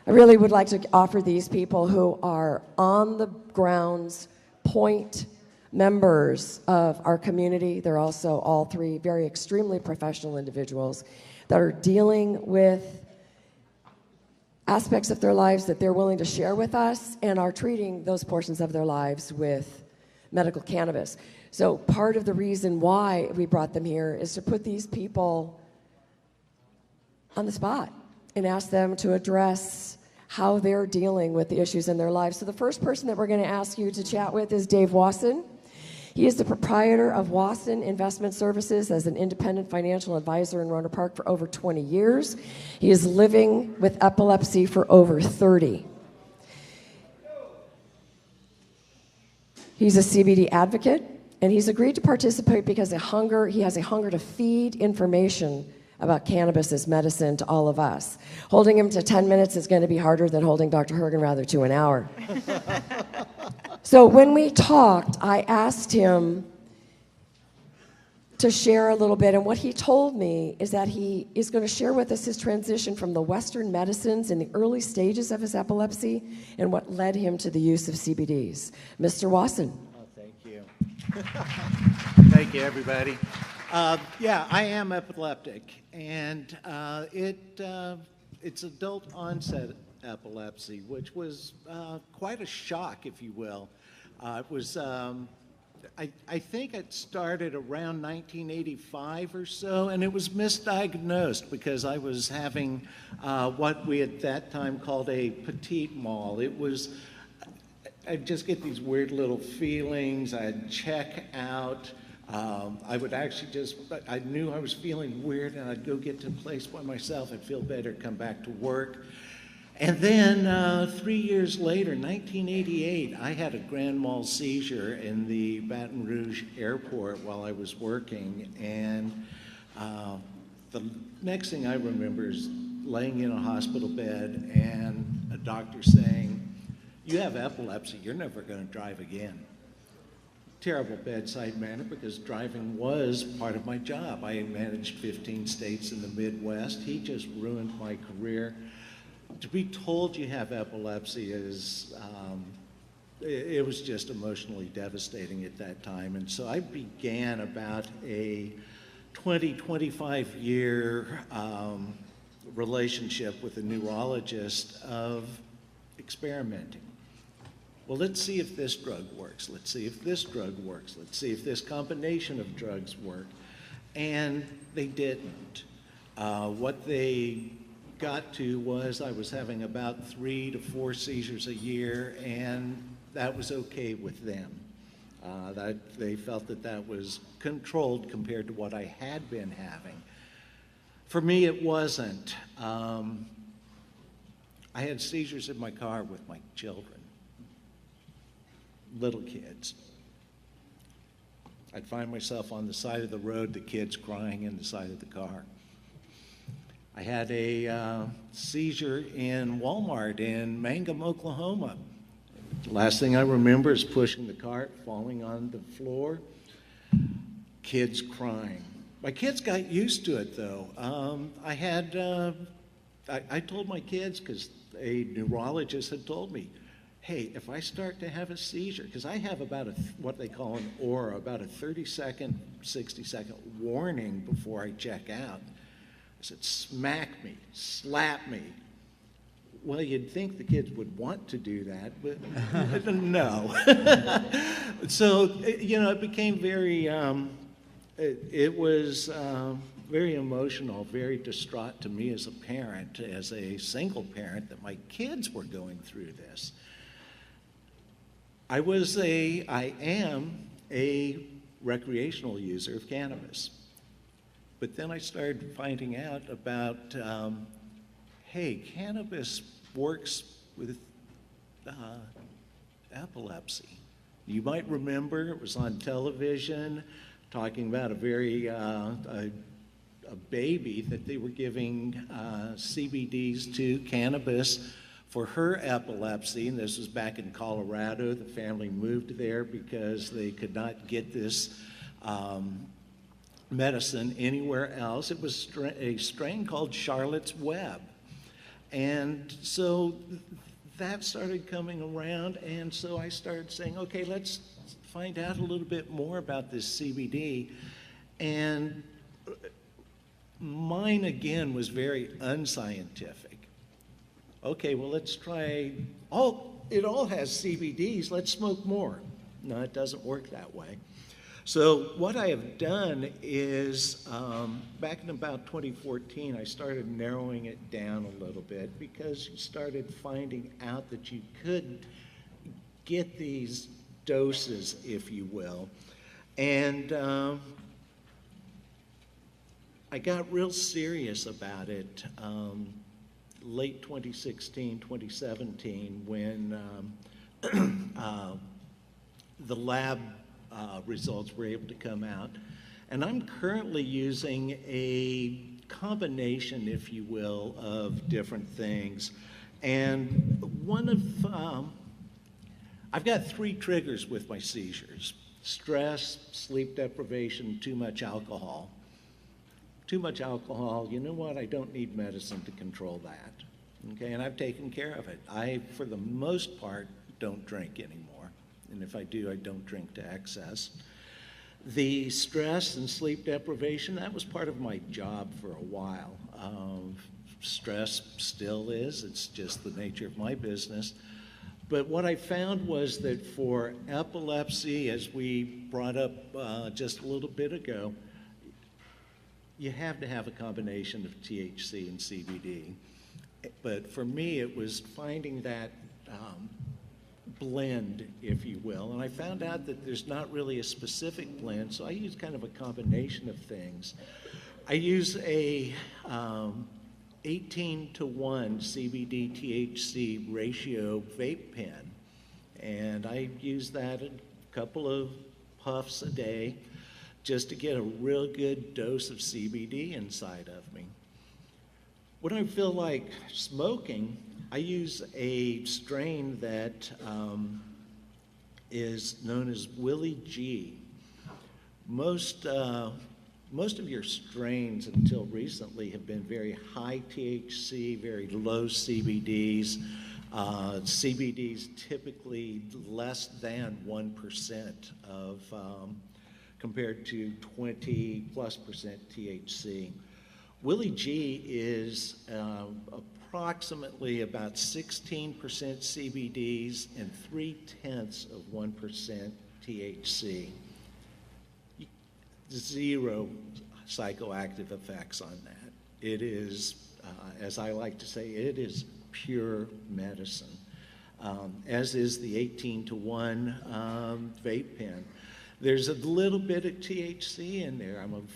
I really would like to offer these people who are on the grounds point members of our community. They're also all three very extremely professional individuals that are dealing with aspects of their lives that they're willing to share with us and are treating those portions of their lives with medical cannabis. So part of the reason why we brought them here is to put these people on the spot and ask them to address how they're dealing with the issues in their lives. So the first person that we're going to ask you to chat with is Dave Wasson. He is the proprietor of Wasson Investment Services as an independent financial advisor in Rohnert Park for over 20 years. He is living with epilepsy for over 30. He's a CBD advocate, and he's agreed to participate because he has a hunger to feed information about cannabis as medicine to all of us. Holding him to 10 minutes is going to be harder than holding Dr. Hergenrather to an hour. So when we talked, I asked him to share a little bit, and what he told me is that he is going to share with us his transition from the Western medicines in the early stages of his epilepsy and what led him to the use of CBDs. Mr. Wasson. Oh, thank you. Thank you, everybody. Yeah, I am epileptic, and it's adult-onset epilepsy, which was quite a shock, if you will. It was, I think it started around 1985 or so, and it was misdiagnosed because I was having what we at that time called a petite mal. It was, I'd just get these weird little feelings. I'd check out. I would actually I knew I was feeling weird, and I'd go get to a place by myself. I'd feel better, come back to work. And then 3 years later, 1988, I had a grand mal seizure in the Baton Rouge airport while I was working. And the next thing I remember is laying in a hospital bed and a doctor saying, "You have epilepsy, you're never going to drive again." Terrible bedside manner, because driving was part of my job. I had managed 15 states in the Midwest. He just ruined my career. To be told you have epilepsy is, it was just emotionally devastating at that time. And so I began about a 25 year relationship with a neurologist of experimenting. Well, let's see if this drug works. Let's see if this drug works. Let's see if this combination of drugs work. And they didn't. What they got to was I was having about 3 to 4 seizures a year, and that was okay with them. They felt that that was controlled compared to what I had been having. For me, it wasn't. I had seizures in my car with my children. Little kids. I'd find myself on the side of the road, the kids crying in the side of the car. I had a seizure in Walmart in Mangum, Oklahoma. The last thing I remember is pushing the cart, falling on the floor, kids crying. My kids got used to it, though. I told my kids, because a neurologist had told me, hey, if I start to have a seizure, because I have about what they call an aura, about a 30-second, 60-second warning before I check out. I said, smack me, slap me. Well, you'd think the kids would want to do that, but no. So, it became very, it was very emotional, very distraught to me as a parent, as a single parent, that my kids were going through this. I am a recreational user of cannabis. But then I started finding out about, hey, cannabis works with epilepsy. You might remember it was on television talking about a baby that they were giving CBDs to, cannabis, for her epilepsy, and this was back in Colorado. The family moved there because they could not get this medicine anywhere else. It was a strain called Charlotte's Web. And so that started coming around, and so I started saying, okay, let's find out a little bit more about this CBD. And mine, again, was very unscientific. Okay, well, let's try, it all has CBDs, let's smoke more. No, it doesn't work that way. So what I have done is, back in about 2014, I started narrowing it down a little bit because you started finding out that you could get these doses, if you will. And I got real serious about it late 2016, 2017, when the lab results were able to come out. And I'm currently using a combination, if you will, of different things. And one of, I've got 3 triggers with my seizures: stress, sleep deprivation, too much alcohol. Too much alcohol, you know what, I don't need medicine to control that. Okay, and I've taken care of it. I, for the most part, don't drink anymore. And if I do, I don't drink to excess. The stress and sleep deprivation, that was part of my job for a while. Stress still is, it's just the nature of my business. But what I found was that for epilepsy, as we brought up just a little bit ago, you have to have a combination of THC and CBD. But for me, it was finding that blend, if you will. And I found out that there's not really a specific blend, so I use kind of a combination of things. I use a 18 to 1 CBD THC ratio vape pen, and I use that a couple of puffs a day just to get a real good dose of CBD inside of me. When I feel like smoking, I use a strain that is known as Willie G. Most of your strains until recently have been very high THC, very low CBDs. CBDs typically less than 1% of, compared to 20+% THC. Willie G is approximately about 16% CBDs and 0.3% THC. Zero psychoactive effects on that. It is, as I like to say, it is pure medicine, as is the 18 to 1 vape pen. There's a little bit of THC in there. I'm an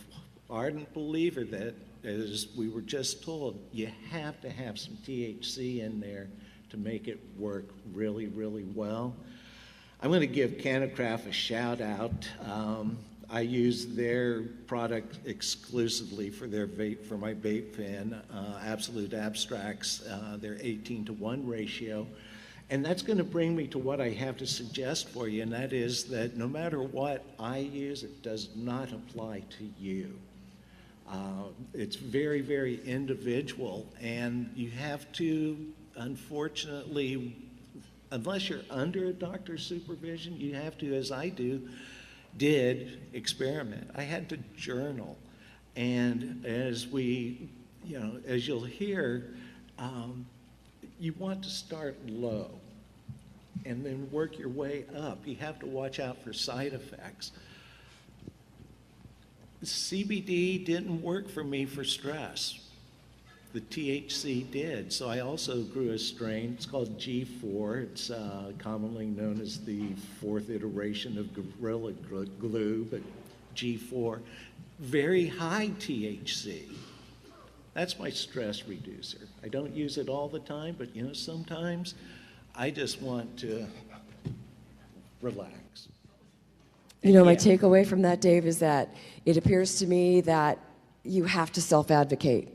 ardent believer that, as we were just told, you have to have some THC in there to make it work really, really well. I'm going to give Canacraft a shout out. I use their product exclusively for their vape, for my vape pen, Absolute Abstracts, their 18 to 1 ratio. And that's going to bring me to what I have to suggest for you, and that is that no matter what I use, it does not apply to you. It's very, very individual, and you have to, unfortunately, unless you're under a doctor's supervision, you have to, as I did experiment. I had to journal, and as we, as you'll hear, you want to start low and then work your way up. You have to watch out for side effects. CBD didn't work for me for stress. The THC did, so I also grew a strain. It's called G4. It's commonly known as the 4th iteration of Gorilla Glue, but G4. Very high THC. That's my stress reducer. I don't use it all the time, but sometimes I just want to relax. My takeaway from that, Dave, is that it appears to me that you have to self-advocate.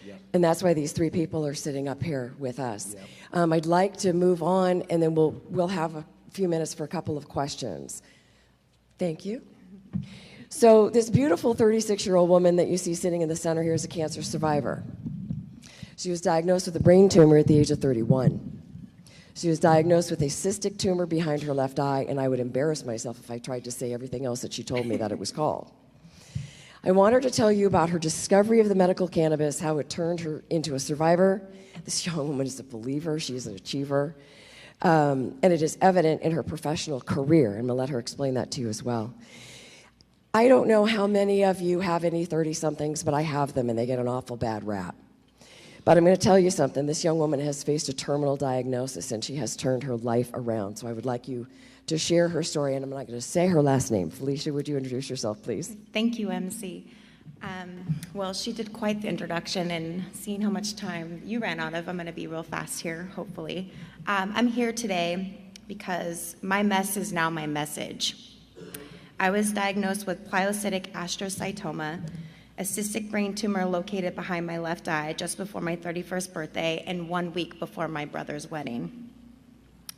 Yep. And that's why these 3 people are sitting up here with us. Yep. I'd like to move on, and then we'll have a few minutes for a couple of questions. Thank you. So this beautiful 36-year-old woman that you see sitting in the center here is a cancer survivor. She was diagnosed with a brain tumor at the age of 31. She was diagnosed with a cystic tumor behind her left eye, and I would embarrass myself if I tried to say everything else that she told me that it was called. I want her to tell you about her discovery of the medical cannabis, how it turned her into a survivor. This young woman is a believer. She is an achiever. And it is evident in her professional career, and I'm going to let her explain that to you as well. I don't know how many of you have any 30-somethings, but I have them, and they get an awful bad rap. But I'm going to tell you something. This young woman has faced a terminal diagnosis, and she has turned her life around. So I would like you to share her story, and I'm not going to say her last name. Felicia, would you introduce yourself, please? Thank you, MC. Well, she did quite the introduction, and seeing how much time you ran out of, I'm going to be real fast here, hopefully. I'm here today because my mess is now my message. I was diagnosed with pilocytic astrocytoma, a cystic brain tumor located behind my left eye just before my 31st birthday and 1 week before my brother's wedding.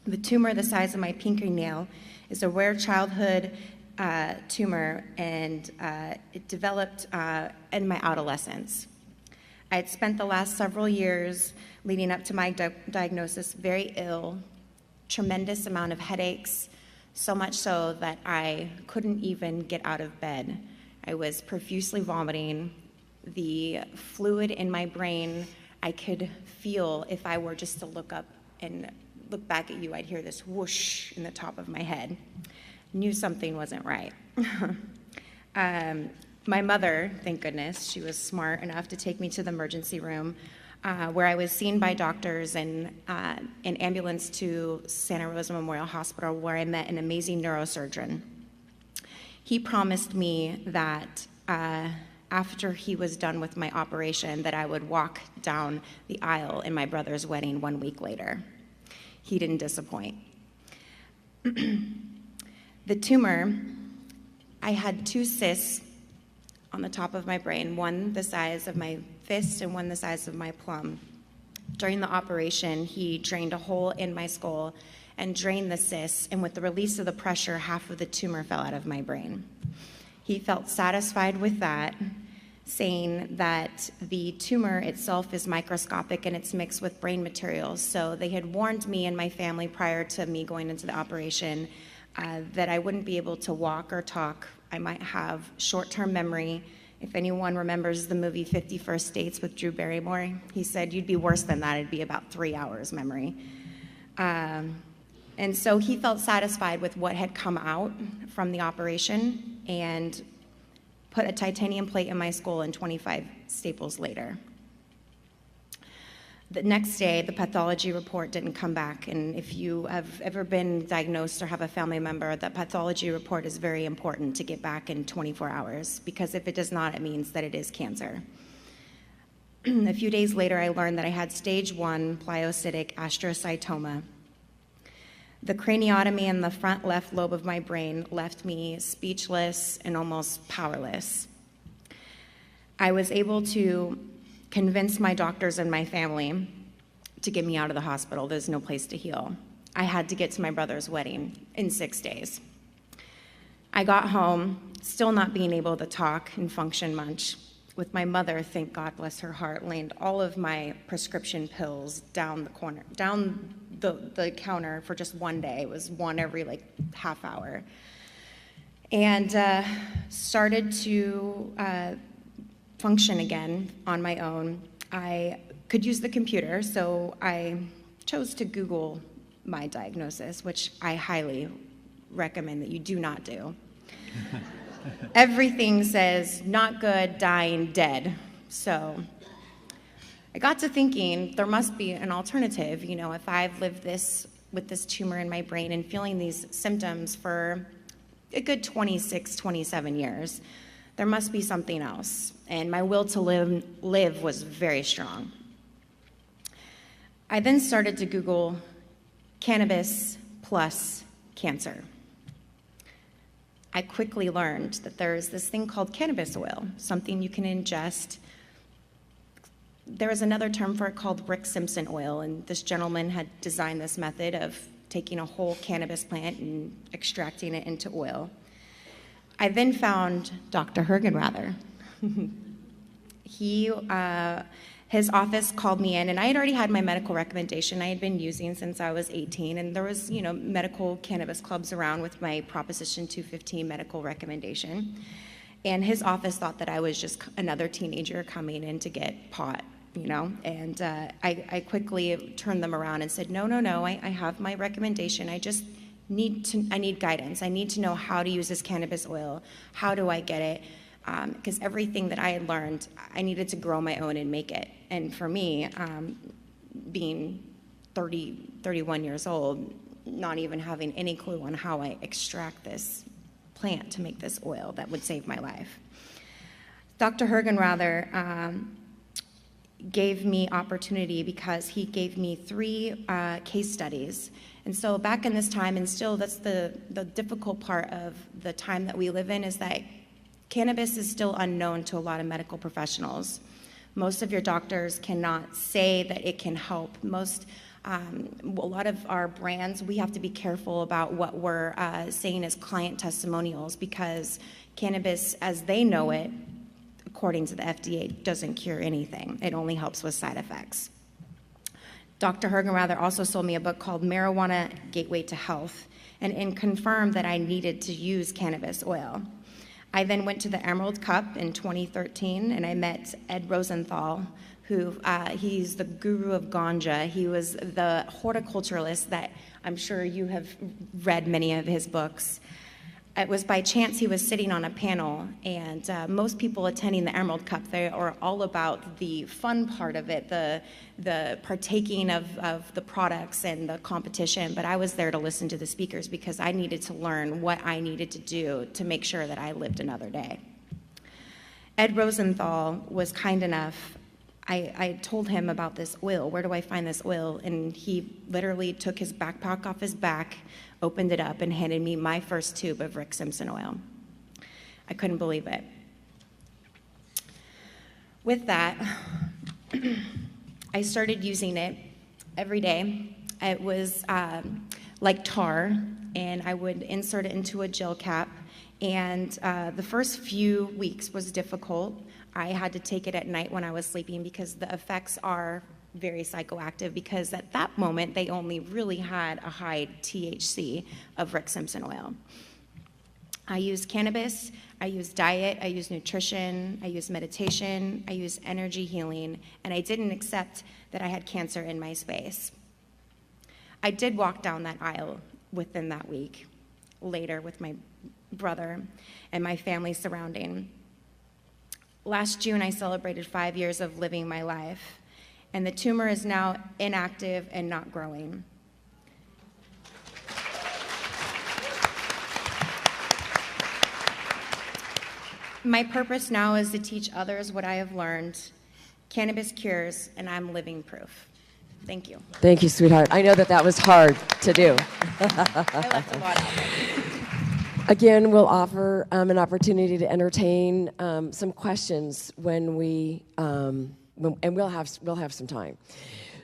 The tumor, the size of my pinky nail, is a rare childhood tumor, and it developed in my adolescence. I had spent the last several years leading up to my diagnosis very ill, tremendous amount of headaches, so much so that I couldn't even get out of bed. I was profusely vomiting. The fluid in my brain, I could feel if I were just to look up and look back at you, I'd hear this whoosh in the top of my head. Knew something wasn't right. My mother, thank goodness, she was smart enough to take me to the emergency room where I was seen by doctors and an ambulance to Santa Rosa Memorial Hospital, where I met an amazing neurosurgeon. He promised me that after he was done with my operation, that I would walk down the aisle in my brother's wedding 1 week later. He didn't disappoint. The tumor, I had 2 cysts on the top of my brain, one the size of my fist and one the size of my plum. During the operation, he drained a hole in my skull and drained the cysts, and with the release of the pressure, half of the tumor fell out of my brain. He felt satisfied with that, saying that the tumor itself is microscopic and it's mixed with brain materials. So they had warned me and my family prior to me going into the operation that I wouldn't be able to walk or talk. I might have short-term memory. If anyone remembers the movie 50 First Dates with Drew Barrymore, he said, you'd be worse than that. It'd be about 3 hours memory. And so he felt satisfied with what had come out from the operation and put a titanium plate in my skull and 25 staples later. The next day, the pathology report didn't come back, and if you have ever been diagnosed or have a family member, the pathology report is very important to get back in 24 hours, because if it does not, it means that it is cancer. A few days later, I learned that I had stage 1 pilocytic astrocytoma. The craniotomy in the front left lobe of my brain left me speechless and almost powerless. I was able to convince my doctors and my family to get me out of the hospital. There's no place to heal. I had to get to my brother's wedding in 6 days. I got home, still not being able to talk and function much, with my mother, thank God bless her heart, laying all of my prescription pills down the counter for just 1 day. It was one every half hour. And started to function again on my own. I could use the computer, so I chose to Google my diagnosis, which I highly recommend that you do not do. Everything says not good, dying, dead. So I got to thinking there must be an alternative. You know, if I've lived with this tumor in my brain and feeling these symptoms for a good 26, 27 years, there must be something else. And my will to live was very strong. I then started to Google cannabis plus cancer. I quickly learned that there's this thing called cannabis oil, something you can ingest. There is another term for it called Rick Simpson oil, and this gentleman had designed this method of taking a whole cannabis plant and extracting it into oil. I then found Dr. Hergenrather. He His office called me in, and I had already had my medical recommendation I had been using since I was 18, and there was, medical cannabis clubs around with my Proposition 215 medical recommendation. And his office thought that I was just another teenager coming in to get pot, and I quickly turned them around and said, no, I have my recommendation. I need guidance. I need to know how to use this cannabis oil. How do I get it? Because everything that I had learned, I needed to grow my own and make it. And for me, being 31 years old, not even having any clue on how I extract this plant to make this oil that would save my life. Dr. Hergenrather gave me opportunity because he gave me 3 case studies. And so back in this time, and still that's the difficult part of the time that we live in, is that cannabis is still unknown to a lot of medical professionals. Most of your doctors cannot say that it can help. A lot of our brands, we have to be careful about what we're saying as client testimonials, because cannabis, as they know it, according to the FDA, doesn't cure anything. It only helps with side effects. Dr. Hergenrather also sold me a book called Marijuana Gateway to Health, and confirmed that I needed to use cannabis oil. I then went to the Emerald Cup in 2013, and I met Ed Rosenthal, who he's the guru of ganja. He was the horticulturalist that I'm sure you have read many of his books. It was by chance he was sitting on a panel, and most people attending the Emerald Cup, they are all about the fun part of it, the partaking of the products and the competition, but I was there to listen to the speakers because I needed to learn what I needed to do to make sure that I lived another day. Ed Rosenthal was kind enough. I told him about this oil. Where do I find this oil? And he literally took his backpack off his back, opened it up, and handed me my first tube of Rick Simpson oil. I couldn't believe it. With that, I started using it every day. It was like tar, and I would insert it into a gel cap. And the first few weeks was difficult. I had to take it at night when I was sleeping because the effects are very psychoactive, because at that moment they only really had a high THC of Rick Simpson oil. I use cannabis, I use diet, I use nutrition, I use meditation, I use energy healing, and I didn't accept that I had cancer in my space. I did walk down that aisle within that week, later with my brother and my family surrounding. Last June, I celebrated 5 years of living my life, and the tumor is now inactive and not growing. My purpose now is to teach others what I have learned. Cannabis cures, and I'm living proof. Thank you. Thank you, sweetheart. I know that was hard to do. I left a lot out there. Again, we'll offer an opportunity to entertain some questions when and we'll have some time.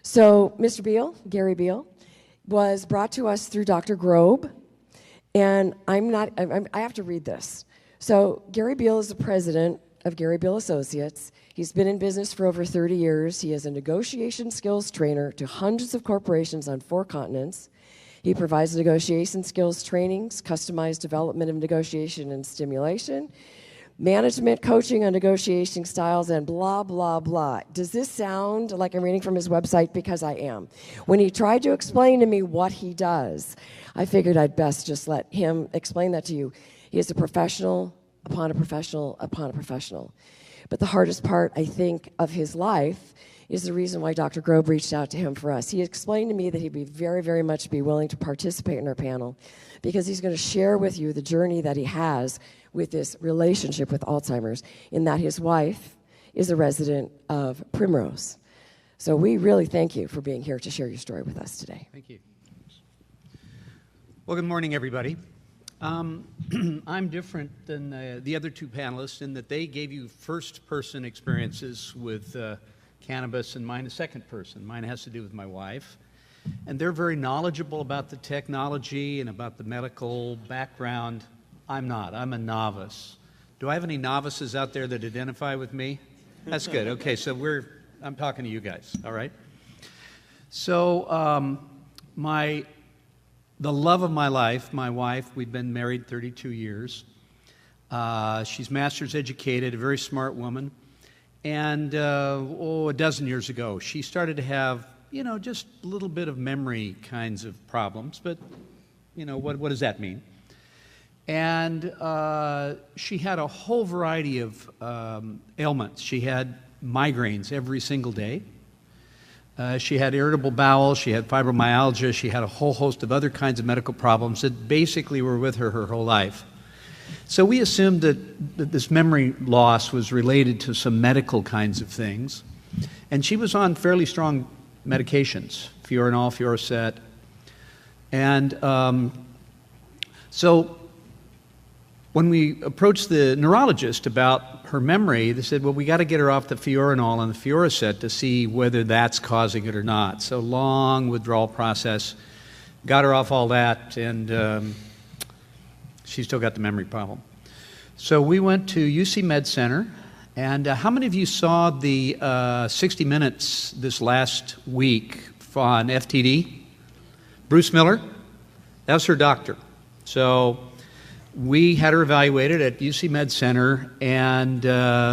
So, Mr. Beal, Gary Beal, was brought to us through Dr. Grobe, and I have to read this. So, Gary Beal is the president of Gary Beal Associates. He's been in business for over 30 years. He is a negotiation skills trainer to hundreds of corporations on 4 continents. He provides negotiation skills trainings, customized development of negotiation and stimulation, management coaching on negotiation styles, and blah, blah, blah. Does this sound like I'm reading from his website? Because I am. When he tried to explain to me what he does, I figured I'd best just let him explain that to you. He is a professional upon a professional upon a professional. But the hardest part, I think, of his life is the reason why Dr. Grobe reached out to him for us. He explained to me that he'd be very, very much be willing to participate in our panel because he's going to share with you the journey that he has with this relationship with Alzheimer's, in that his wife is a resident of Primrose. So we really thank you for being here to share your story with us today. Thank you. Well, good morning, everybody. I'm different than the other 2 panelists in that they gave you first-person experiences with cannabis, and mine a second person. Mine has to do with my wife. And they're very knowledgeable about the technology and about the medical background. I'm not. I'm a novice. Do I have any novices out there that identify with me? That's good. Okay, so we're I'm talking to you guys, all right? So the love of my life, my wife, we've been married 32 years. She's master's educated, a very smart woman. And a dozen years ago, she started to have, just a little bit of memory kinds of problems. But, what does that mean? And she had a whole variety of ailments. She had migraines every single day. She had irritable bowel. She had fibromyalgia. She had a whole host of other kinds of medical problems that basically were with her whole life. So we assumed that this memory loss was related to some medical kinds of things. And she was on fairly strong medications, Fiorinol, Fioricet. And so when we approached the neurologist about her memory, they said, well, we got to get her off the Fiorinol and the Fioricet to see whether that's causing it or not. So long withdrawal process, got her off all that, and she still got the memory problem. So we went to UC Med Center, and how many of you saw the 60 Minutes this last week on FTD? Bruce Miller, that was her doctor. So we had her evaluated at UC Med Center, and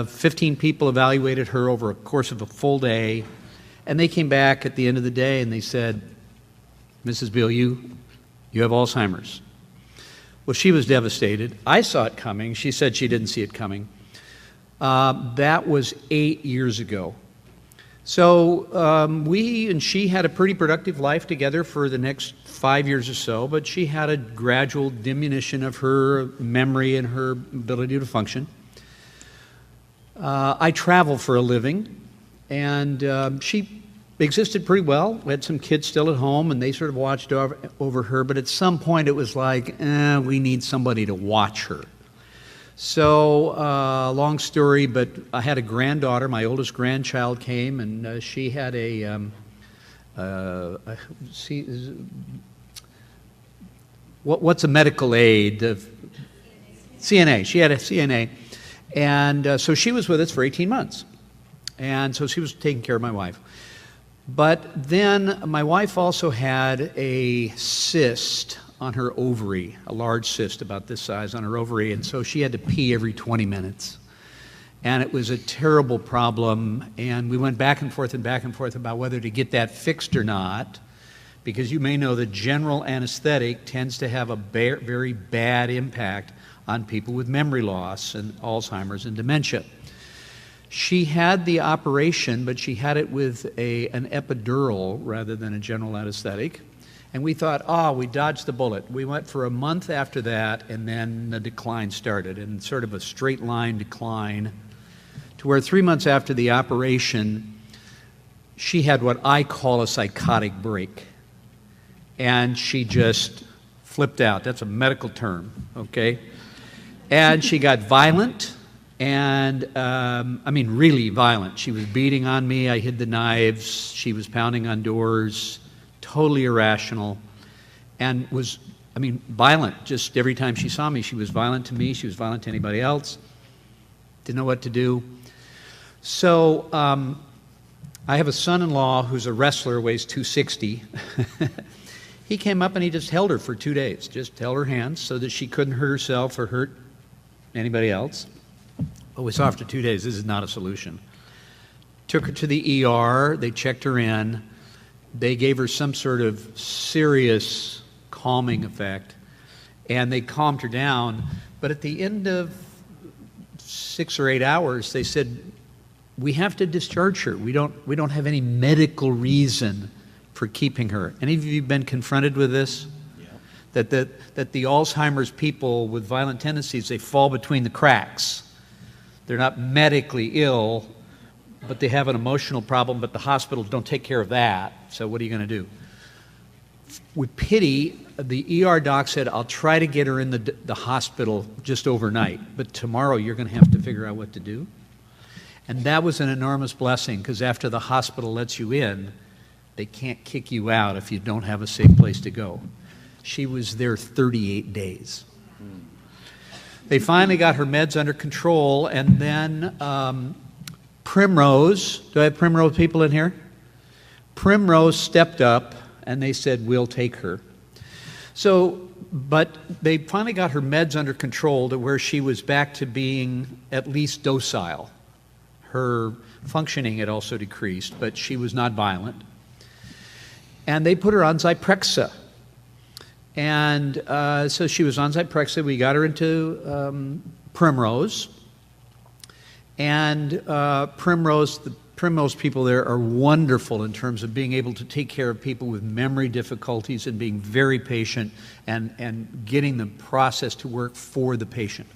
15 people evaluated her over a course of a full day, and they came back at the end of the day and they said, Mrs. Beal, you have Alzheimer's. Well, she was devastated. I saw it coming. She said she didn't see it coming. That was 8 years ago. So we and she had a pretty productive life together for the next 5 years or so, but she had a gradual diminution of her memory and her ability to function. I travel for a living, and she existed pretty well. We had some kids still at home, and they sort of watched over her, but at some point it was like, we need somebody to watch her. So, long story, but I had a granddaughter. My oldest grandchild came, and she had what's a medical aid? CNA. She had a CNA. And so she was with us for 18 months. And so she was taking care of my wife. But then my wife also had a cyst on her ovary, a large cyst about this size on her ovary, and so she had to pee every 20 minutes. And it was a terrible problem, and we went back and forth about whether to get that fixed or not, because you may know that general anesthetic tends to have a very bad impact on people with memory loss and Alzheimer's and dementia. She had the operation, but she had it with an epidural rather than a general anesthetic. And we thought, we dodged the bullet. We went for a month after that, and then the decline started, and sort of a straight line decline, to where 3 months after the operation, she had what I call a psychotic break. And she just flipped out. That's a medical term, okay? And she got violent. And, really violent. She was beating on me. I hid the knives. She was pounding on doors, totally irrational, and was, violent. Just every time she saw me, she was violent to me. She was violent to anybody else. Didn't know what to do. So I have a son-in-law who's a wrestler, weighs 260. He came up and he just held her for 2 days, just held her hands so that she couldn't hurt herself or hurt anybody else. But we saw after 2 days, this is not a solution. Took her to the ER, they checked her in, they gave her some sort of serious calming effect, and they calmed her down, but at the end of 6 or 8 hours, they said, we have to discharge her. We don't have any medical reason for keeping her. Any of you been confronted with this? Yeah. That the Alzheimer's people with violent tendencies, they fall between the cracks. They're not medically ill, but they have an emotional problem, but the hospitals don't take care of that. So what are you going to do? With pity, the ER doc said, I'll try to get her in the hospital just overnight, but tomorrow you're going to have to figure out what to do. And that was an enormous blessing, because after the hospital lets you in, they can't kick you out if you don't have a safe place to go. She was there 38 days. They finally got her meds under control, and then Primrose, do I have Primrose people in here? Primrose stepped up and they said, we'll take her. So, but they finally got her meds under control to where she was back to being at least docile. Her functioning had also decreased, but she was not violent. And they put her on Zyprexa. And so she was on Zyprexa. We got her into Primrose. And the Primrose people there are wonderful in terms of being able to take care of people with memory difficulties and being very patient and getting the process to work for the patient.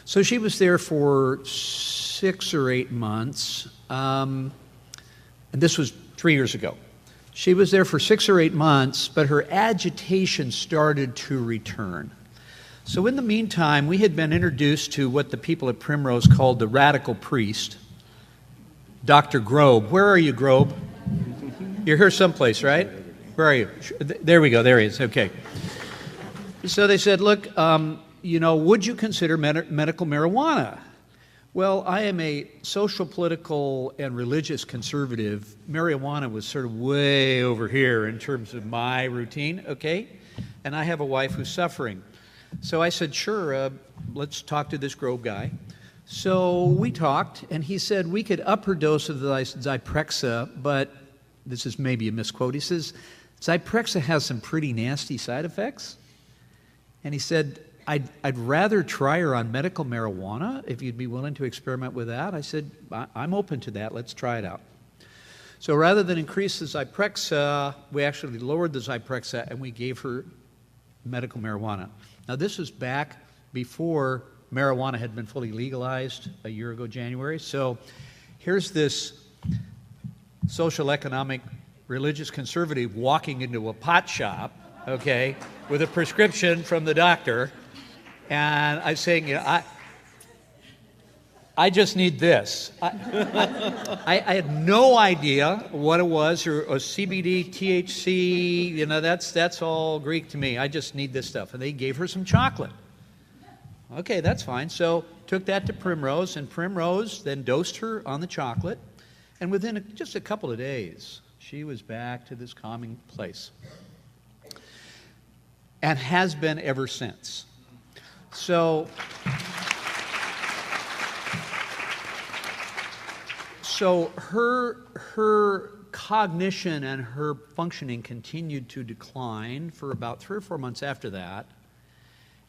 So she was there for 6 or 8 months, and this was 3 years ago. She was there for 6 or 8 months, but her agitation started to return. So in the meantime, we had been introduced to what the people at Primrose called the radical priest, Dr. Grobe. Where are you, Grobe? You're here someplace, right? Where are you? There we go. There he is. Okay. So they said, look, would you consider medical marijuana? Well, I am a social, political, and religious conservative. Marijuana was sort of way over here in terms of my routine, okay? And I have a wife who's suffering. So I said, sure, let's talk to this Grove guy. So we talked, and he said we could up her dose of the Zyprexa, but this is maybe a misquote. He says, Zyprexa has some pretty nasty side effects. And he said, I'd rather try her on medical marijuana if you'd be willing to experiment with that. I said, I'm open to that. Let's try it out. So rather than increase the Zyprexa, we actually lowered the Zyprexa and we gave her medical marijuana. Now this was back before marijuana had been fully legalized a year ago, January. So here's this social, economic, religious conservative walking into a pot shop, okay, with a prescription from the doctor. And I'm saying, I just need this. I had no idea what it was, or CBD, THC, that's all Greek to me. I just need this stuff. And they gave her some chocolate. Okay, that's fine. So took that to Primrose, and Primrose then dosed her on the chocolate. And within just a couple of days, she was back to this calming place. And has been ever since. So her cognition and her functioning continued to decline for about 3 or 4 months after that.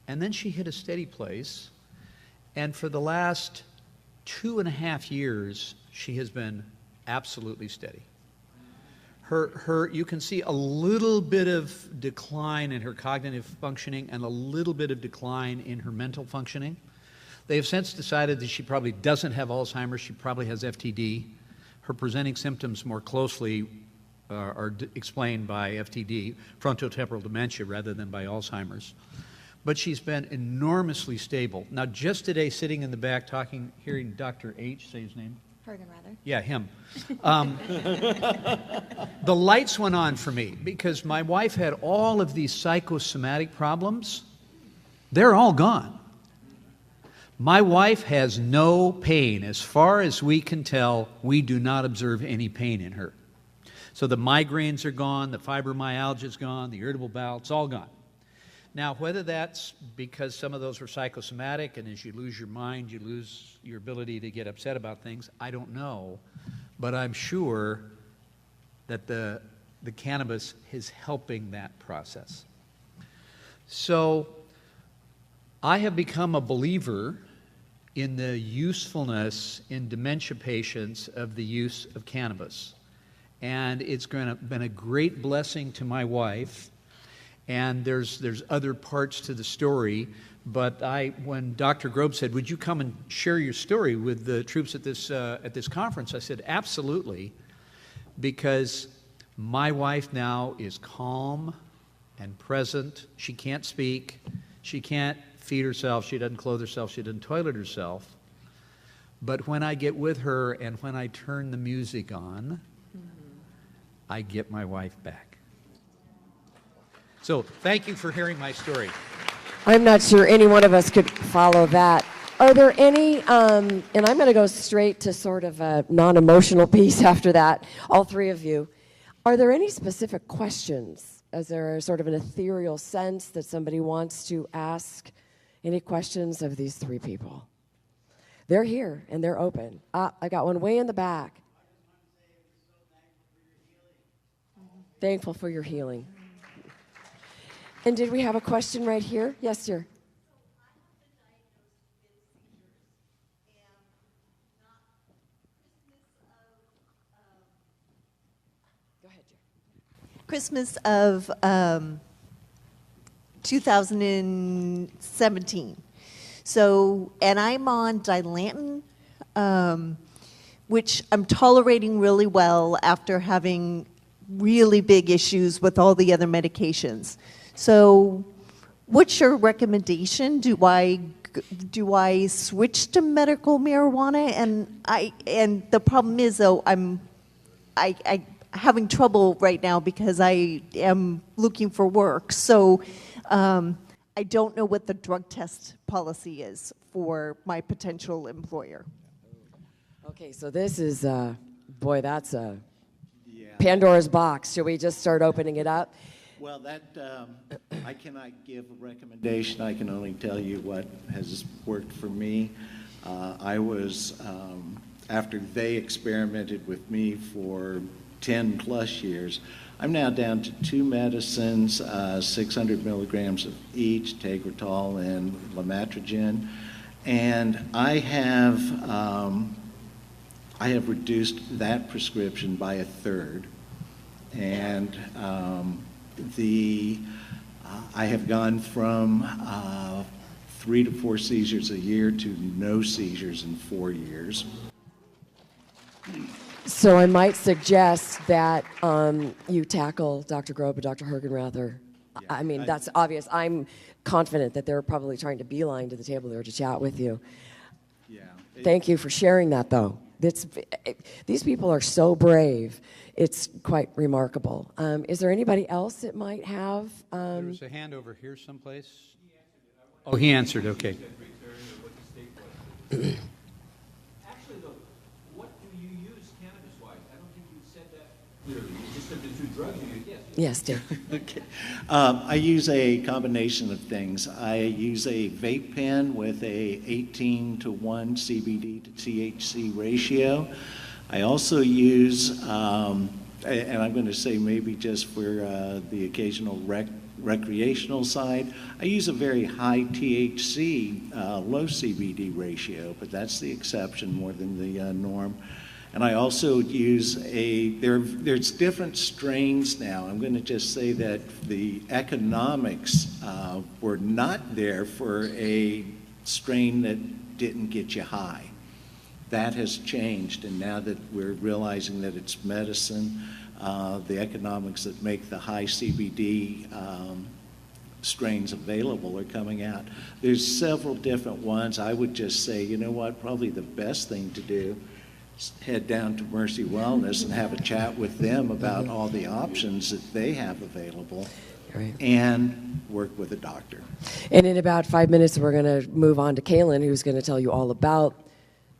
And then she hit a steady place. And for the last 2.5 years, she has been absolutely steady. You can see a little bit of decline in her cognitive functioning and a little bit of decline in her mental functioning. They have since decided that she probably doesn't have Alzheimer's, she probably has FTD. Her presenting symptoms more closely are explained by FTD, frontotemporal dementia, rather than by Alzheimer's. But she's been enormously stable. Now, just today, sitting in the back, hearing Dr. H, say his name? Hergen, rather. Yeah, him. The lights went on for me because my wife had all of these psychosomatic problems. They're all gone. My wife has no pain. As far as we can tell, we do not observe any pain in her. So the migraines are gone, the fibromyalgia is gone, the irritable bowel, it's all gone. Now, whether that's because some of those were psychosomatic, and as you lose your mind, you lose your ability to get upset about things, I don't know. But I'm sure that the cannabis is helping that process. So I have become a believer in the usefulness in dementia patients of the use of cannabis. And it's been a great blessing to my wife. And there's other parts to the story, but when Dr. Grobe said, would you come and share your story with the troops at this conference, I said, absolutely, because my wife now is calm and present. She can't speak. She can't feed herself. She doesn't clothe herself. She doesn't toilet herself. But when I get with her and when I turn the music on, I get my wife back. So thank you for hearing my story. I'm not sure any one of us could follow that Are there any, and I'm going to go straight to sort of a non-emotional piece after that, all three of you. Are there any specific questions? Is there sort of an ethereal sense that somebody wants to ask any questions of these three people? They're here and they're open. I got one way in the back. Thankful for your healing. And did we have a question right here? Yes, sir. Go ahead, Jer. Christmas of 2017. So, and I'm on Dilantin, which I'm tolerating really well after having really big issues with all the other medications. So, what's your recommendation? Do I switch to medical marijuana? And the problem is though, I'm having trouble right now because I am looking for work. So I don't know what the drug test policy is for my potential employer. Okay, so this is, boy, that's a Pandora's box. Should we just start opening it up? Well, that, I cannot give a recommendation. I can only tell you what has worked for me. I was, after they experimented with me for 10 plus years, I'm now down to 2 medicines, 600 milligrams of each, Tegretol and Lamotrigine, and I have reduced that prescription by a third, and I have gone from 3 to 4 seizures a year to no seizures in 4 years. So I might suggest that you tackle Dr. Grobe and Dr. Hergenrather. Yeah, I mean, that's obvious. I'm confident that they're probably trying to beeline to the table there to chat with you. Yeah. Thank you for sharing that, though. These people are so brave. It's quite remarkable. Is there anybody else that might have? There's a hand over here someplace. Oh, he answered, okay. Actually, though, what do you use cannabis-wise? I don't think you said that clearly. You just said the 2 drugs you use. Yes, dear. Okay. I use a combination of things. I use a vape pen with a 18:1 CBD to THC ratio. I also use, and I'm going to say maybe just for the occasional recreational side, I use a very high THC, low CBD ratio, but that's the exception more than the norm. And I also use there's different strains now. I'm going to just say that the economics were not there for a strain that didn't get you high. That has changed, and now that we're realizing that it's medicine, the economics that make the high CBD strains available are coming out. There's several different ones. I would just say, you know what, probably the best thing to do head down to Mercy Wellness and have a chat with them about all the options that they have available, Right. and work with a doctor. And in about 5 minutes, we're going to move on to Kaylin, who's going to tell you all about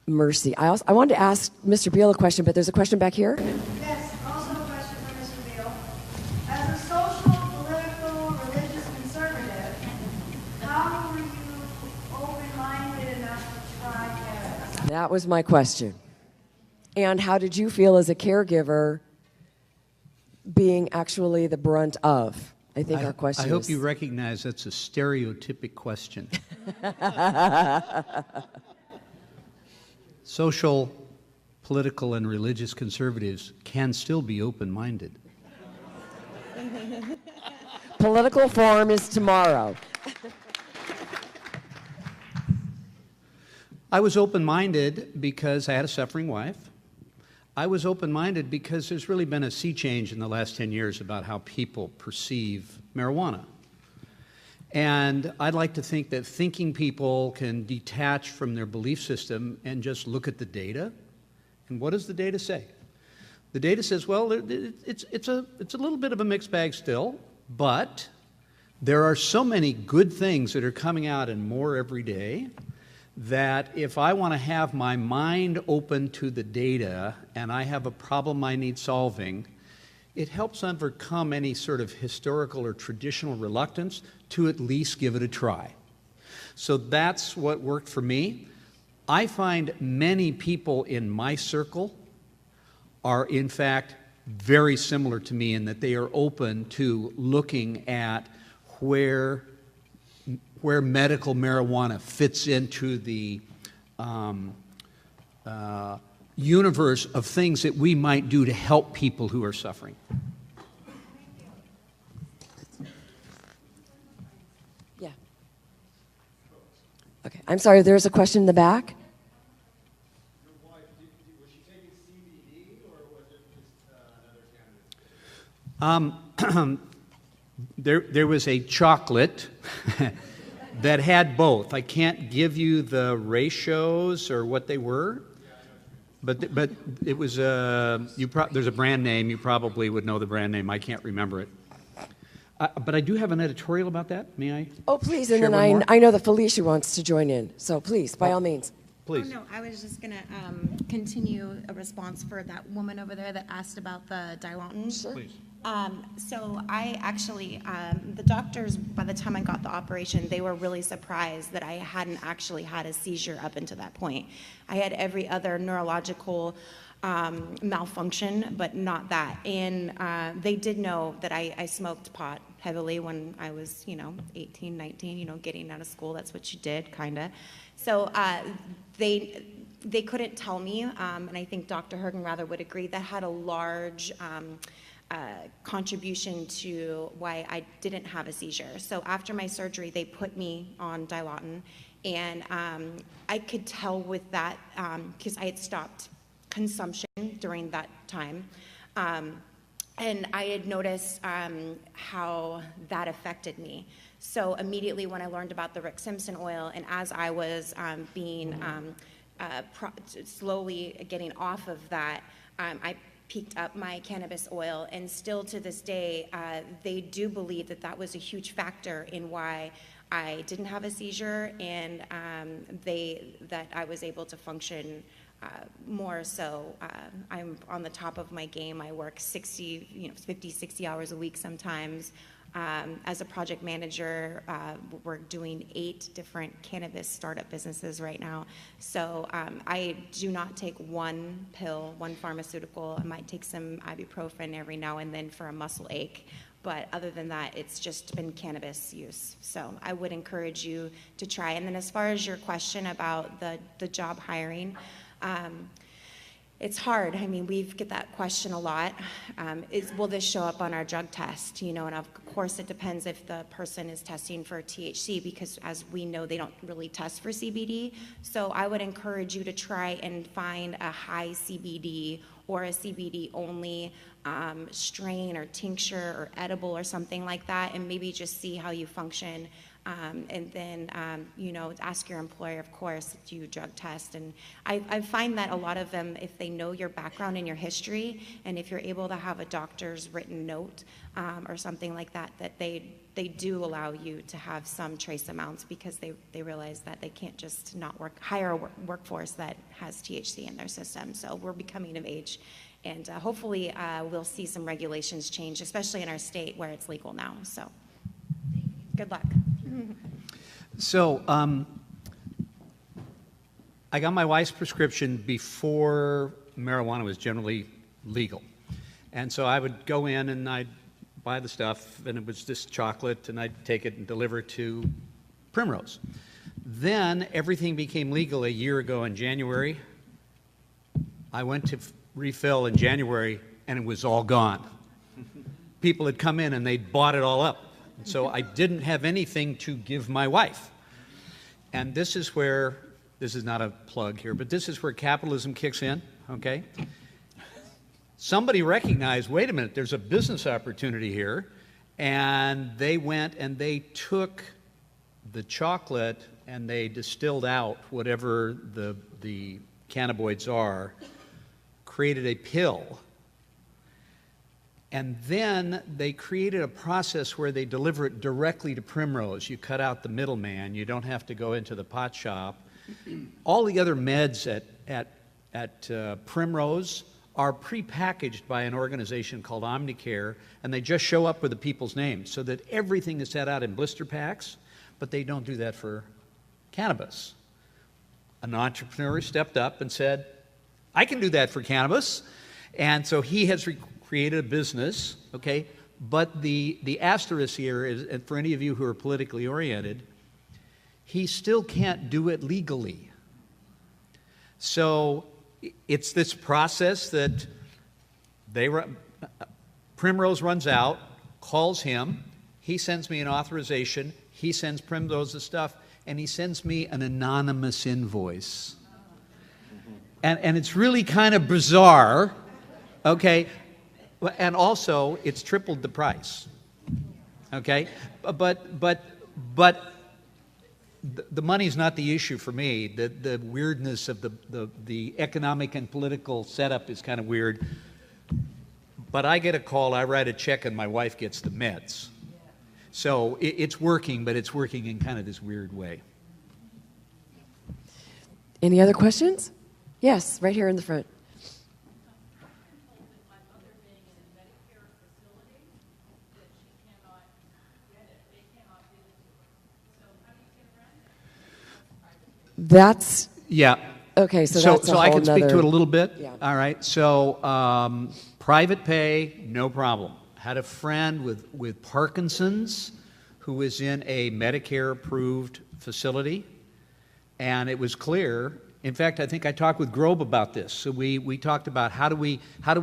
Mercy. I wanted to ask Mr. Beal a question, but there's a question back here. Yes, also a question for Mr. Beal. As a social, political, religious conservative, how were you open-minded enough to try cannabis? That was my question. And how did you feel as a caregiver being actually the brunt of? I think our question I hope is... you recognize that's a stereotypic question. Social, political, and religious conservatives can still be open-minded. Political forum is tomorrow. I was open-minded because I had a suffering wife. I was open-minded because there's really been a sea change in the last 10 years about how people perceive marijuana. And I'd like to think that thinking people can detach from their belief system and just look at the data. And what does the data say? The data says, well, it's a little bit of a mixed bag still, but there are so many good things that are coming out and more every day that if I want to have my mind open to the data and I have a problem I need solving, it helps overcome any sort of historical or traditional reluctance to at least give it a try. So that's what worked for me. I find many people in my circle are in fact very similar to me in that they are open to looking at where medical marijuana fits into the universe of things that we might do to help people who are suffering. Yeah. Okay, I'm sorry, there's a question in the back? There was a chocolate that had both. I can't give you the ratios or what they were, but it was there's a brand name. You probably would know the brand name. I can't remember it. But I do have an editorial about that. May I? Oh, please, and share then one more? I know that Felicia wants to join in, so please, by all means. Please. Oh, no, I was just going to continue a response for that woman over there that asked about the Dilantin. Sure. Please. So I actually, the doctors, by the time I got the operation, they were really surprised that I hadn't actually had a seizure up until that point. I had every other neurological malfunction, but not that. And they did know that I smoked pot heavily when I was, 18, 19, getting out of school. That's what you did, kind of. So they couldn't tell me, and I think Dr. Hergenrather would agree, that had a large contribution to why I didn't have a seizure. So after my surgery, they put me on Dilantin, and I could tell with that, because I had stopped consumption during that time, and I had noticed how that affected me. So immediately when I learned about the Rick Simpson oil, and as I was slowly getting off of that, I peaked up my cannabis oil, and still to this day, they do believe that that was a huge factor in why I didn't have a seizure, and that I was able to function more. So I'm on the top of my game. I work 50, 60 hours a week sometimes. As a project manager, we're doing 8 different cannabis startup businesses right now. So I do not take one pill, one pharmaceutical. I might take some ibuprofen every now and then for a muscle ache. But other than that, it's just been cannabis use. So I would encourage you to try. And then as far as your question about the job hiring, it's hard. I mean, we get that question a lot. Will this show up on our drug test? And of course it depends if the person is testing for THC, because as we know, they don't really test for CBD. So I would encourage you to try and find a high CBD or a CBD only strain or tincture or edible or something like that, and maybe just see how you function. And then, ask your employer, of course, do you drug test. And I find that a lot of them, if they know your background and your history, and if you're able to have a doctor's written note or something like that, that they do allow you to have some trace amounts, because they realize that they can't just not hire a workforce that has THC in their system. So we're becoming of age. And hopefully we'll see some regulations change, especially in our state where it's legal now. So good luck. So I got my wife's prescription before marijuana was generally legal. And so I would go in and I'd buy the stuff, and it was this chocolate, and I'd take it and deliver it to Primrose. Then everything became legal a year ago in January. I went to refill in January, and it was all gone. People had come in and they'd bought it all up. So I didn't have anything to give my wife. And this is not a plug here, but this is where capitalism kicks in, okay? Somebody recognized, wait a minute, there's a business opportunity here, and they went and they took the chocolate and they distilled out whatever the cannabinoids are, created a pill. And then they created a process where they deliver it directly to Primrose. You cut out the middleman. You don't have to go into the pot shop. All the other meds at Primrose are prepackaged by an organization called Omnicare, and they just show up with the people's names so that everything is set out in blister packs, but they don't do that for cannabis. An entrepreneur stepped up and said, I can do that for cannabis. And so he has created a business, okay? But the asterisk here is, and for any of you who are politically oriented, he still can't do it legally. So it's this process that Primrose runs out, calls him, he sends me an authorization, he sends Primrose the stuff, and he sends me an anonymous invoice. And it's really kind of bizarre, okay? And also, it's tripled the price, okay? But the money's not the issue for me. The weirdness of the economic and political setup is kind of weird. But I get a call, I write a check, and my wife gets the meds. So it's working, but it's working in kind of this weird way. Any other questions? Yes, right here in the front. That's yeah. Okay, so that's so I can speak to nother- it a little bit. Yeah. All right. So private pay, no problem. Had a friend with Parkinson's who was in a Medicare-approved facility, and it was clear. In fact, I think I talked with Grobe about this. So we talked about how do we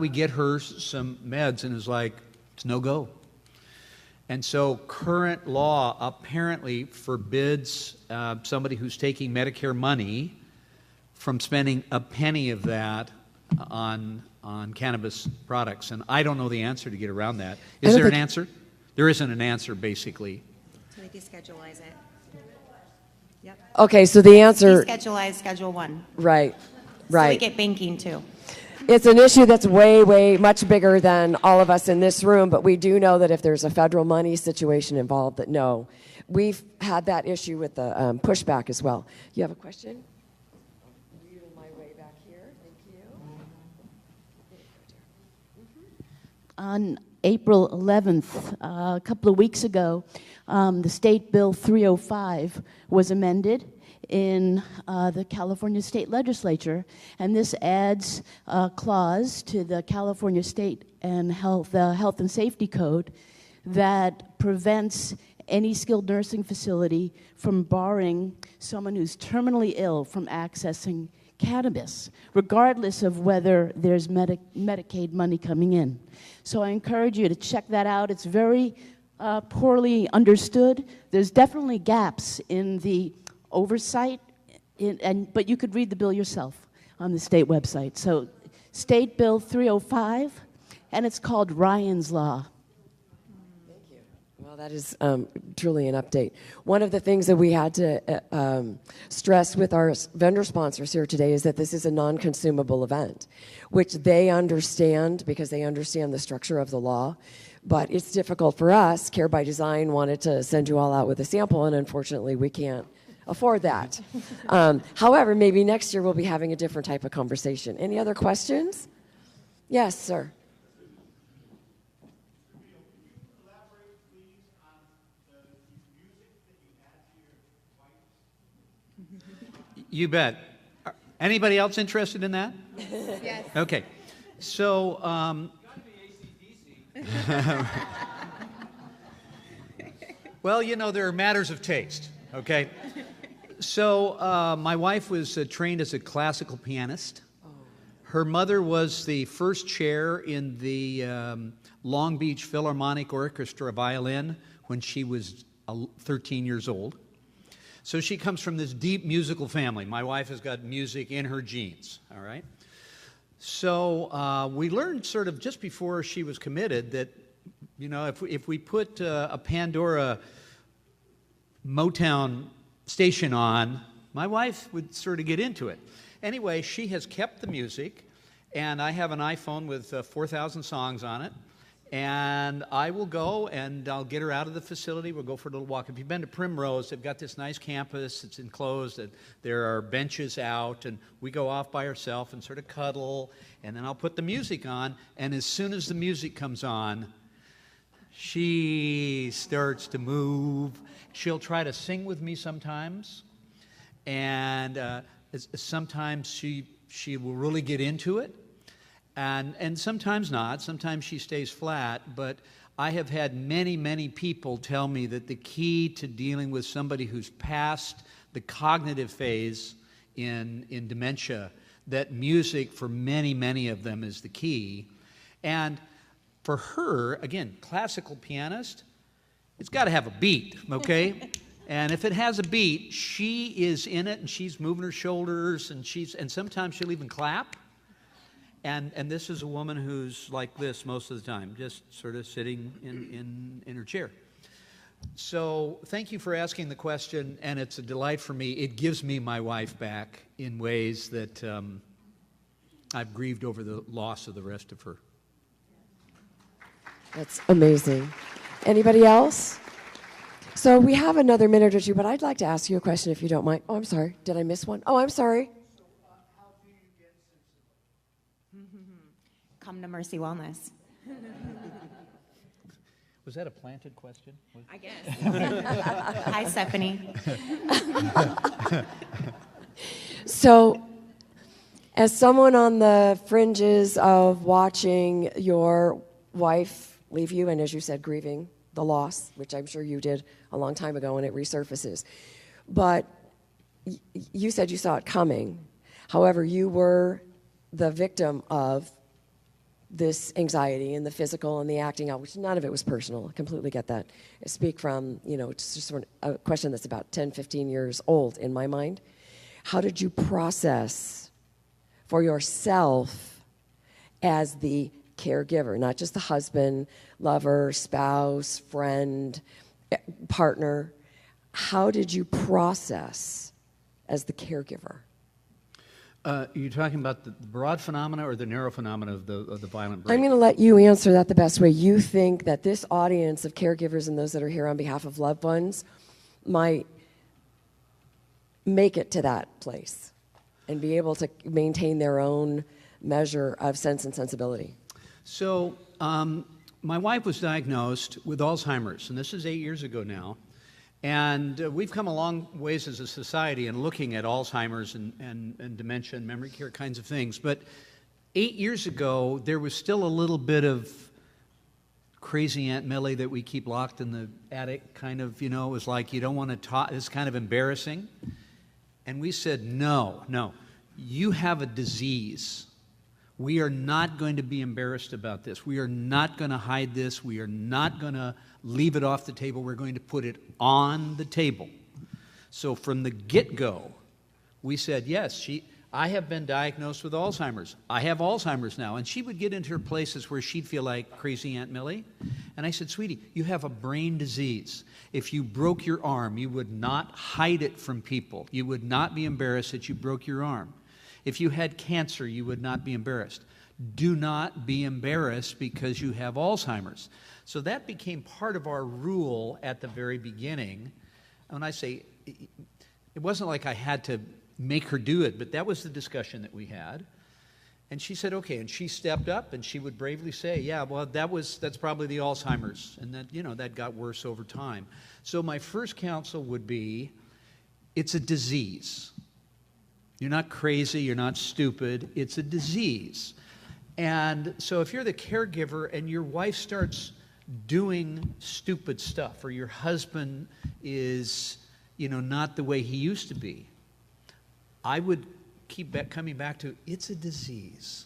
get her some meds, and it was like, it's no go. And so current law apparently forbids somebody who's taking Medicare money from spending a penny of that on cannabis products. And I don't know the answer to get around that. Is there an answer? There isn't an answer, basically. So we deschedule-ize it. Yep. Okay, so the answer, Deschedule-ize Schedule 1. right, So we right. get banking too. It's an issue that's way, way much bigger than all of us in this room, but we do know that if there's a federal money situation involved, that no. We've had that issue with the pushback as well. You have a question? My way back here. Thank you. On April 11th, a couple of weeks ago, the State Bill 305 was amended in the California State Legislature, and this adds a clause to the California State and Health and Safety Code that prevents any skilled nursing facility from barring someone who's terminally ill from accessing cannabis, regardless of whether there's Medicaid money coming in. So I encourage you to check that out. It's very poorly understood. There's definitely gaps in the oversight, but you could read the bill yourself on the state website. So State Bill 305, and it's called Ryan's Law. Thank you. Well, that is truly an update. One of the things that we had to stress with our vendor sponsors here today is that this is a non-consumable event, which they understand because they understand the structure of the law. But it's difficult for us. Care by Design wanted to send you all out with a sample, and unfortunately we can't afford that. However, maybe next year we'll be having a different type of conversation. Any other questions? Yes, sir. You bet. Anybody else interested in that? Yes. Okay. So, well, you know, there are matters of taste, okay? So, my wife was trained as a classical pianist. Her mother was the first chair in the Long Beach Philharmonic Orchestra violin when she was 13 years old. So she comes from this deep musical family. My wife has got music in her genes, all right? So we learned sort of just before she was committed that, you know, if we put a Pandora Motown station on, my wife would sort of get into it. Anyway, she has kept the music, and I have an iPhone with 4,000 songs on it, And I will go and I'll get her out of the facility. We'll go for a little walk. If you've been to Primrose, they've got this nice campus. It's enclosed. There are benches out, and we go off by ourselves and sort of cuddle. And then I'll put the music on. And as soon as the music comes on, she starts to move. She'll try to sing with me sometimes. And sometimes she will really get into it. And sometimes not. Sometimes she stays flat. But I have had many, many people tell me that the key to dealing with somebody who's past the cognitive phase in dementia, that music for many, many of them is the key. And for her, again, classical pianist, it's got to have a beat, okay? And if it has a beat, she is in it, and she's moving her shoulders, and sometimes she'll even clap. And this is a woman who's like this most of the time, just sort of sitting in her chair. So thank you for asking the question, and it's a delight for me. It gives me my wife back in ways that I've grieved over the loss of the rest of her. That's amazing. Anybody else? So we have another minute or two, but I'd like to ask you a question if you don't mind. Oh, I'm sorry. Did I miss one? Oh, I'm sorry. How do you get sensible? Come to Mercy Wellness. Was that a planted question? I guess. Hi, Stephanie. So, as someone on the fringes of watching your wife leave you, and as you said, grieving the loss, which I'm sure you did a long time ago when it resurfaces, but you said you saw it coming. However, you were the victim of this anxiety and the physical and the acting out, which none of it was personal. I completely get that. I speak from, it's just sort of a question that's about 10, 15 years old in my mind. How did you process for yourself as the caregiver, not just the husband, lover, spouse, friend, partner? How did you process as the caregiver? You're talking about the broad phenomena or the narrow phenomena of the violent break? I'm going to let you answer that the best way you think that this audience of caregivers and those that are here on behalf of loved ones might make it to that place and be able to maintain their own measure of sense and sensibility. So my wife was diagnosed with Alzheimer's, and this is 8 years ago now. And we've come a long ways as a society in looking at Alzheimer's and dementia and memory care kinds of things. But 8 years ago, there was still a little bit of crazy Aunt Millie that we keep locked in the attic, kind of, it was like you don't want to talk, it's kind of embarrassing. And we said, no, you have a disease. We are not going to be embarrassed about this. We are not going to hide this. We are not going to leave it off the table. We're going to put it on the table. So from the get-go, we said, yes, I have been diagnosed with Alzheimer's. I have Alzheimer's now. And she would get into her places where she'd feel like crazy Aunt Millie. And I said, sweetie, you have a brain disease. If you broke your arm, you would not hide it from people. You would not be embarrassed that you broke your arm. If you had cancer, you would not be embarrassed. Do not be embarrassed because you have Alzheimer's. So that became part of our rule at the very beginning. When I say, it wasn't like I had to make her do it, but that was the discussion that we had. And she said, okay, and she stepped up and she would bravely say, yeah, well, that's probably the Alzheimer's. And that, that got worse over time. So my first counsel would be, it's a disease. You're not crazy, you're not stupid, it's a disease. And so if you're the caregiver and your wife starts doing stupid stuff, or your husband is, not the way he used to be, I would keep coming back to, it's a disease.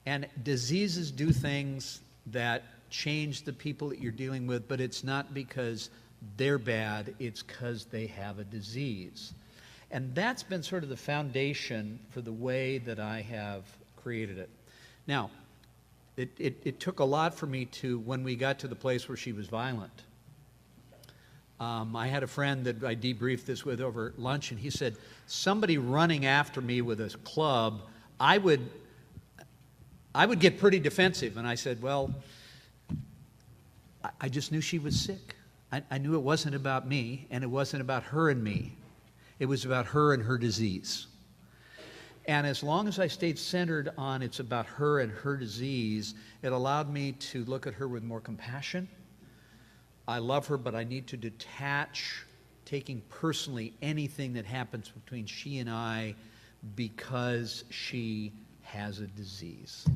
And diseases do things that change the people that you're dealing with, but it's not because they're bad, it's because they have a disease. And that's been sort of the foundation for the way that I have created it. Now, it took a lot for me to, when we got to the place where she was violent. I had a friend that I debriefed this with over lunch, and he said, somebody running after me with a club, I would get pretty defensive. And I said, well, I just knew she was sick. I knew it wasn't about me, and it wasn't about her and me. It was about her and her disease. And as long as I stayed centered on it's about her and her disease, it allowed me to look at her with more compassion. I love her, but I need to detach taking personally anything that happens between she and I because she has a disease.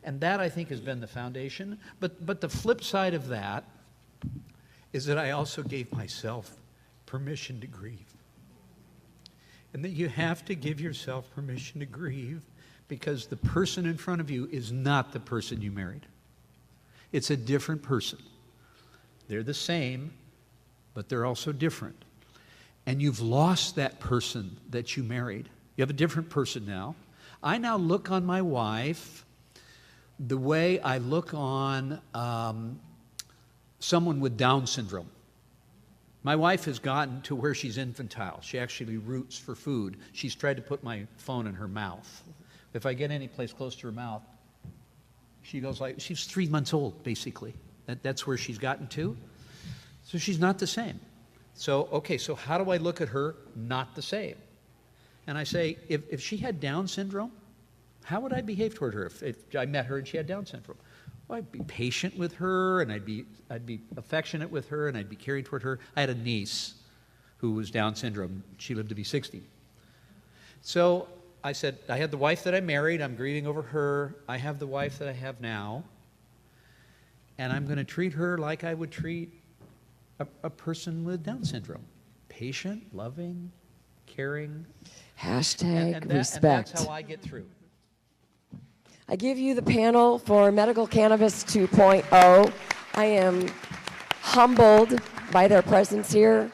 And that, I think, has been the foundation. But the flip side of that is that I also gave myself permission to grieve. And that you have to give yourself permission to grieve because the person in front of you is not the person you married. It's a different person. They're the same, but they're also different. And you've lost that person that you married. You have a different person now. I now look on my wife the way I look on someone with Down syndrome. My wife has gotten to where she's infantile. She actually roots for food. She's tried to put my phone in her mouth. If I get any place close to her mouth, she goes like, she's 3 months old, basically. That's where she's gotten to. So she's not the same. So, okay, so how do I look at her not the same? And I say, if she had Down syndrome, how would I behave toward her if I met her and she had Down syndrome? Well, I'd be patient with her, and I'd be affectionate with her, and I'd be caring toward her. I had a niece who was Down syndrome. She lived to be 60. So I said, I had the wife that I married. I'm grieving over her. I have the wife that I have now. And I'm going to treat her like I would treat a person with Down syndrome. Patient, loving, caring. Hashtag And respect. that's how I get through. I give you the panel for Medical Cannabis 2.0. I am humbled by their presence here.